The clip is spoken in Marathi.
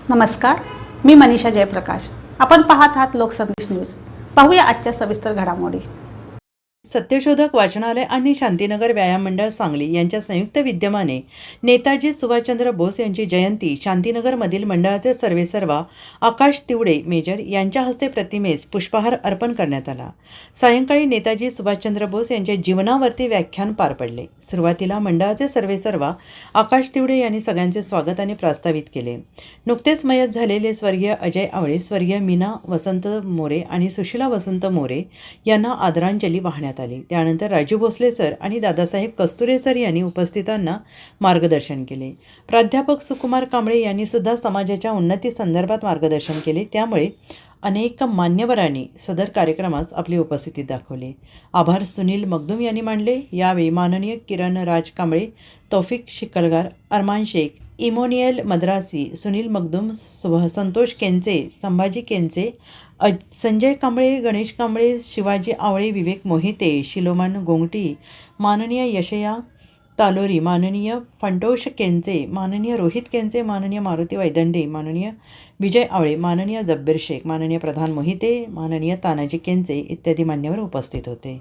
नमस्कार, मी मनीषा जयप्रकाश। आपण पाहत आहात लोकसंदेश न्यूज। पाहूया आजच्या सविस्तर घडामोडी। सत्यशोधक वाचनालय आणि शांतीनगर व्यायाम मंडळ सांगली यांच्या संयुक्त विद्यमाने नेताजी सुभाषचंद्र बोस यांची जयंती शांतीनगरमधील मंडळाचे सर्वेसर्वा आकाश तिवडे मेजर यांच्या हस्ते प्रतिमेस पुष्पहार अर्पण करण्यात आला। सायंकाळी नेताजी सुभाषचंद्र बोस यांच्या जीवनावरती व्याख्यान पार पडले। सुरुवातीला मंडळाचे सर्वेसर्वा आकाश तिवडे यांनी सगळ्यांचे स्वागत आणि प्रास्तावित केले। नुकतेच मयत झालेले स्वर्गीय अजय आवळे, स्वर्गीय मीना वसंत मोरे आणि सुशीला वसंत मोरे यांना आदरांजली वाहण्यात आली। त्यानंतर राजू भोसले सर आणि दादासाहेब कस्तुरे सर यांनी उपस्थितांना मार्गदर्शन केले। प्राध्यापक सुकुमार कांबळे यांनी सुद्धा समाजाच्या उन्नती संदर्भात मार्गदर्शन केले। त्यामुळे अनेक मान्यवरांनी सदर कार्यक्रमास आपली उपस्थिती दाखवली। आभार सुनील मगदूम यांनी मानले। यावेळी माननीय किरण राज कांबळे, तौफिक शिकलगार, अरमान शेख, इमोनियल मद्रासी, सुनील मगदूम, संतोष केंचे, संभाजी केंचे, संजय कांबळे, गणेश कांबळे, शिवाजी आवळे, विवेक मोहिते, शिलोमान गोंगटी, माननीय यशया तालोरी, माननीय फंटोष केंचे, माननीय रोहित केंचे, माननीय मारुती वैदंडे, माननीय विजय आवळे, माननीय जब्बीर शेख, माननीय प्रधान मोहिते, माननीय तानाजी केंचे इत्यादी मान्यवर उपस्थित होते।